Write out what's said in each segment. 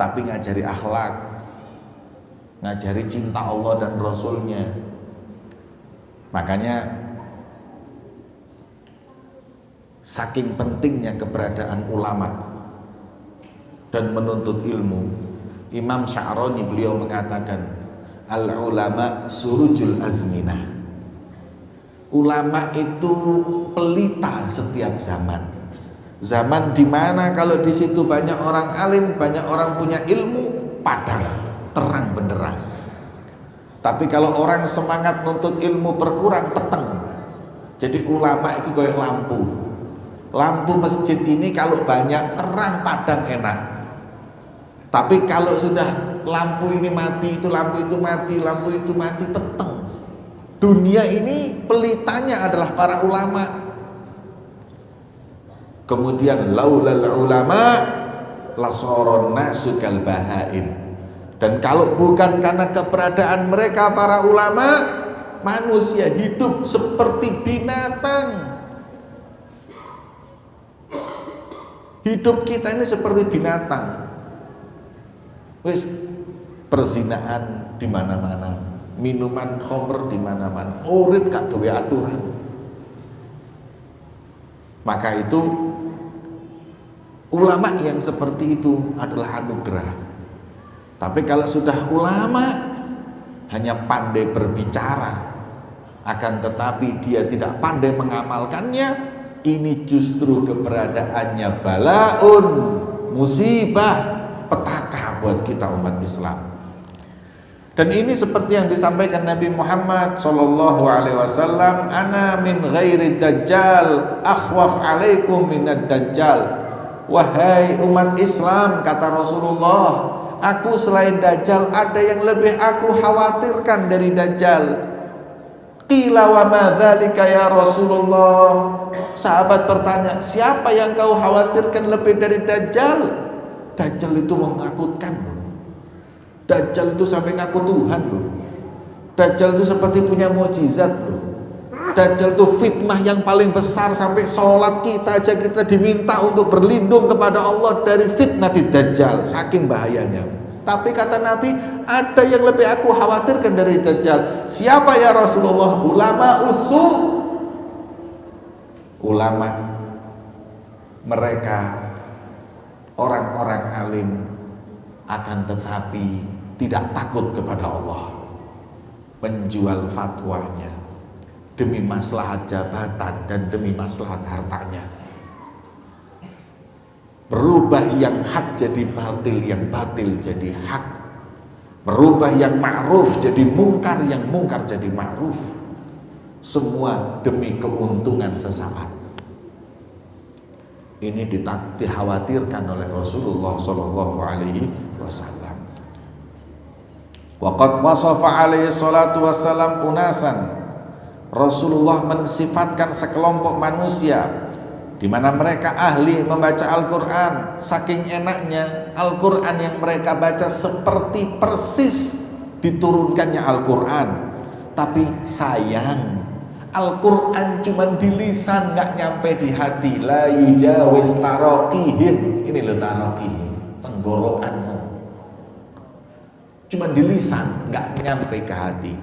tapi ngajari akhlak, ngajari cinta Allah dan Rasulnya. Makanya saking pentingnya keberadaan ulama dan menuntut ilmu, Imam Sya'rani beliau mengatakan, al-ulama surujul azminah. Ulama itu pelita setiap zaman. Zaman dimana kalau di situ banyak orang alim, banyak orang punya ilmu, padang, terang benderang. Tapi kalau orang semangat nuntut ilmu berkurang, peteng. Jadi ulama itu kayak lampu. Lampu masjid ini kalau banyak terang padang enak. Tapi kalau sudah lampu ini mati, itu lampu itu mati, lampu itu mati, peteng. Dunia ini pelitanya adalah para ulama. Kemudian laulal ulama lasoron nasu kal bahaim. Dan kalau bukan karena keberadaan mereka para ulama, manusia hidup seperti binatang. Hidup kita ini seperti binatang. Wis perzinaan di mana-mana, minuman khamr di mana-mana, urip gak duwe aturan. Maka itu ulama yang seperti itu adalah anugerah. Tapi kalau sudah ulama hanya pandai berbicara, akan tetapi dia tidak pandai mengamalkannya, ini justru keberadaannya balaun, musibah, petaka buat kita umat Islam. Dan ini seperti yang disampaikan Nabi Muhammad sallallahu alaihi wasallam, ana min ghairi dajjal akhwaf alaikum minad dajjal. Wahai umat Islam, kata Rasulullah, aku selain dajjal ada yang lebih aku khawatirkan dari dajjal. Qila wa ma dzalika ya Rasulullah. Sahabat bertanya, siapa yang kau khawatirkan lebih dari dajjal? Dajjal itu menakutkan loh. Dajjal itu sampai ngaku Tuhan loh. Dajjal itu seperti punya mukjizat loh. Dajjal itu fitnah yang paling besar, sampai sholat kita aja kita diminta untuk berlindung kepada Allah dari fitnah di Dajjal, saking bahayanya. Tapi kata Nabi, ada yang lebih aku khawatirkan dari Dajjal. Siapa ya Rasulullah? Ulama usu. Ulama, mereka orang-orang alim, akan tetapi tidak takut kepada Allah, menjual fatwanya demi maslahat jabatan dan demi maslahat hartanya, merubah yang hak jadi batil, yang batil jadi hak, merubah yang ma'ruf jadi mungkar, yang mungkar jadi ma'ruf, semua demi keuntungan sesaat. Ini dikhawatirkan oleh Rasulullah Shallallahu Alaihi Wasallam. Waqad wasafa alaihi salatu wassalam unasan. Rasulullah mensifatkan sekelompok manusia di mana mereka ahli membaca Al-Quran. Saking enaknya Al-Quran yang mereka baca seperti persis diturunkannya Al-Quran. Tapi sayang, Al-Quran cuman di lisan, nggak nyampe di hati. La yujawiz taraqihim. Ini loh taraqihim, tenggorokanmu. Cuman di lisan, nggak nyampe ke hati.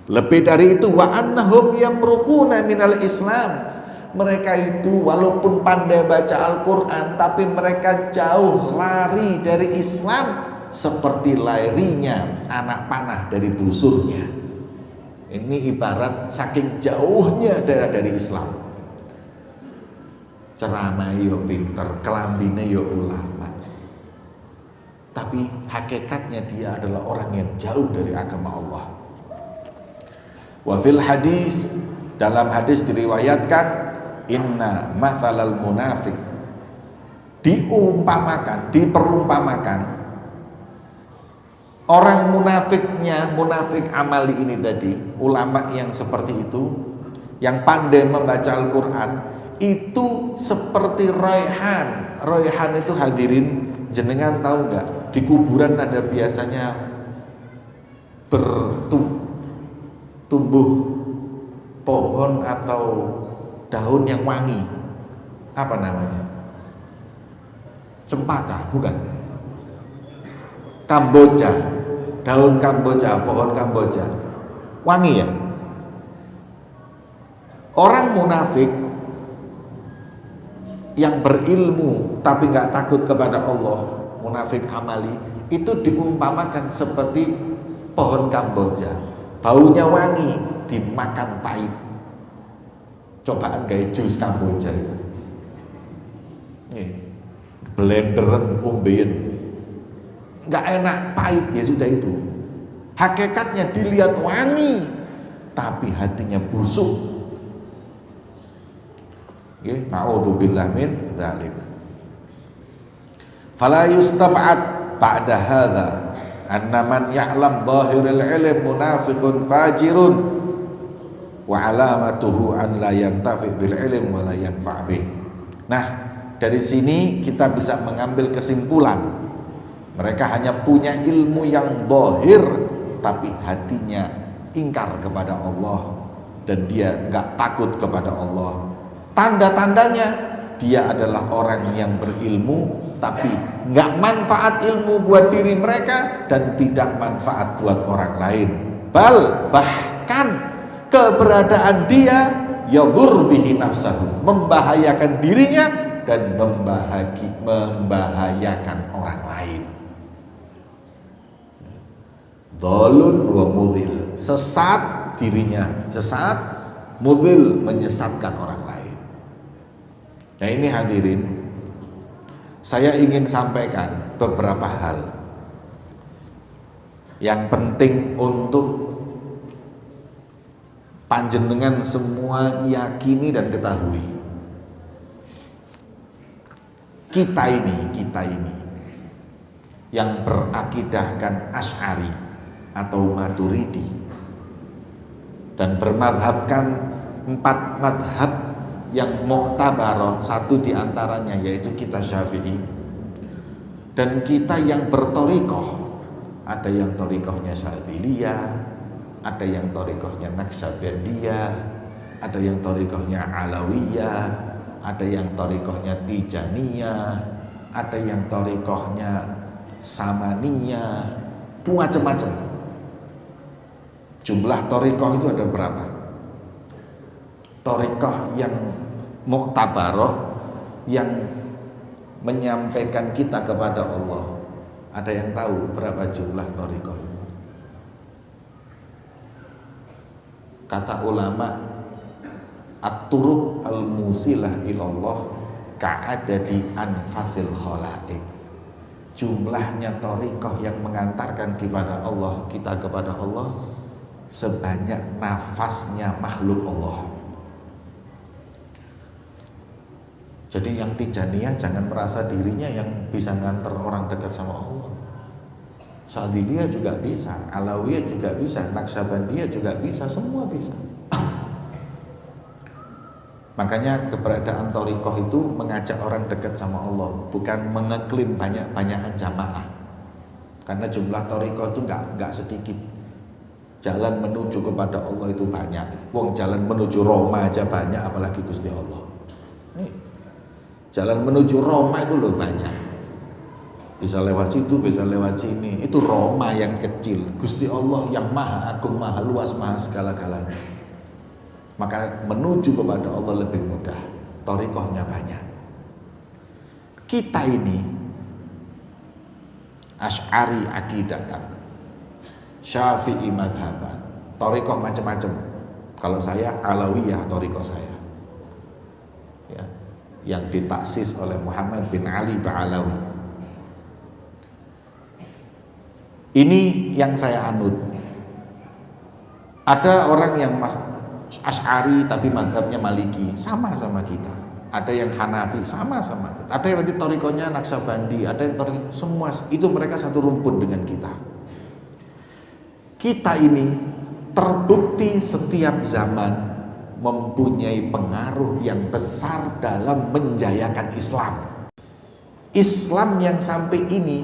Lebih dari itu, wa annahum yamruquna minal Islam. Mereka itu walaupun pandai baca Al-Quran, tapi mereka jauh lari dari Islam seperti larinya anak panah dari busurnya. Ini ibarat saking jauhnya dari Islam. Ceramah yo pinter, kelambine yo ulama, tapi hakikatnya dia adalah orang yang jauh dari agama Allah. Wa fil hadis, dalam hadis diriwayatkan, inna mathalal munafik, diumpamakan, diperumpamakan orang munafiknya, munafik amali ini tadi, ulama yang seperti itu, yang pandai membaca Al-Quran, itu seperti raihan. Raihan itu hadirin, jenengan tahu nggak? Di kuburan ada biasanya bertumbuh pohon atau daun yang wangi. Apa namanya? Cempaka, bukan? Kamboja, daun Kamboja, pohon Kamboja, wangi ya. Orang munafik yang berilmu tapi nggak takut kepada Allah, munafik amali, itu diumpamakan seperti pohon Kamboja, baunya wangi, dimakan pahit. Cobaan gaya jus Kamboja itu, blenderan umbein, nggak enak, pahit, ya sudah itu. Hakikatnya dilihat wangi, tapi hatinya busuk. Na'udzubillah min dzalik. Fala yustab'ad ba'da hadza anna man ya'lam dhahiril ilm munafiqun fajirun wa alamatuhu an la yantafi bil ilm wa la yanfa' bih. Nah, dari sini kita bisa mengambil kesimpulan mereka hanya punya ilmu yang zahir tapi hatinya ingkar kepada Allah dan dia enggak takut kepada Allah. Tanda-tandanya dia adalah orang yang berilmu tapi nggak manfaat ilmu buat diri mereka dan tidak manfaat buat orang lain. Bahkan keberadaan dia yadur bihi nafsahu, membahayakan dirinya dan membahayakan orang lain. Dhalun wa mudhil, sesat dirinya, sesat, mudhil, menyesatkan orang lain. Nah ini hadirin, saya ingin sampaikan beberapa hal yang penting untuk panjenengan semua yakini dan ketahui. Kita ini yang berakidahkan Asy'ari atau Maturidi dan bermadhabkan 4 madhab yang mu'tabarah, satu diantaranya yaitu kita Syafi'i, dan kita yang bertorikoh, ada yang torikohnya Syadziliyah, ada yang torikohnya Naqsabandiyah, ada yang torikohnya Alawiyah, ada yang torikohnya Tijaniyah, ada yang torikohnya Samaniyah, macam-macam. Jumlah torikoh itu ada berapa? Torikoh yang mu'tabaroh, yang menyampaikan kita kepada Allah, ada yang tahu berapa jumlah torikoh itu? Kata ulama, at-turuq al-musilah ilallah ka'adadi anfasil khalaik. Jumlahnya torikoh yang mengantarkan kepada Allah, kita kepada Allah, sebanyak nafasnya makhluk Allah. Jadi yang Tijaniyah jangan merasa dirinya yang bisa nganter orang dekat sama Allah. Syadziliyah juga bisa, Alawiyah juga bisa, Naqsabandiyah juga bisa, semua bisa. Makanya keberadaan thariqah itu mengajak orang dekat sama Allah, bukan mengeklaim banyak-banyakan jamaah. Karena jumlah thariqah itu enggak sedikit. Jalan menuju kepada Allah itu banyak. Wong jalan menuju Roma aja banyak, apalagi Gusti Allah. Nih, jalan menuju Roma itu loh banyak. Bisa lewat situ, bisa lewat sini. Itu Roma yang kecil. Gusti Allah yang maha agung, maha luas, maha segala-galanya. Maka menuju kepada Allah lebih mudah. Thariqahnya banyak. Kita ini Asy'ari akidatan, Syafi'i madhaban, thariqah macam-macam. Kalau saya Alawiyah thariqah saya, ya, yang ditaksis oleh Muhammad bin Ali Ba'alawi. Ini yang saya anut. Ada orang yang Asy'ari tapi madhabnya Maliki, sama kita. Ada yang Hanafi, sama kita. Ada yang nanti thariqahnya Naqsabandi, ada yang semua itu mereka satu rumpun dengan kita. Kita ini terbukti setiap zaman mempunyai pengaruh yang besar dalam menjayakan Islam. Islam yang sampai ini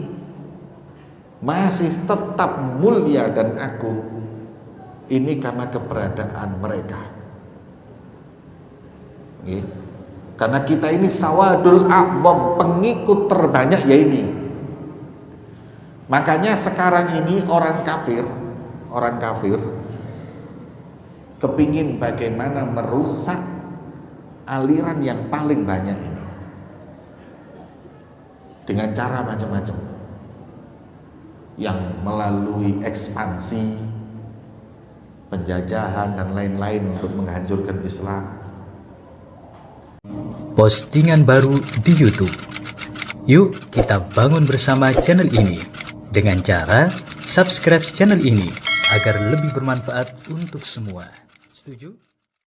masih tetap mulia dan agung, ini karena keberadaan mereka. Karena kita ini sawadul a'dham, pengikut terbanyak ya ini. Makanya sekarang ini orang kafir kepingin bagaimana merusak aliran yang paling banyak ini dengan cara macam-macam, yang melalui ekspansi, penjajahan dan lain-lain untuk menghancurkan Islam. Postingan baru di YouTube. Yuk kita bangun bersama channel ini dengan cara subscribe channel ini agar lebih bermanfaat untuk semua. Setuju?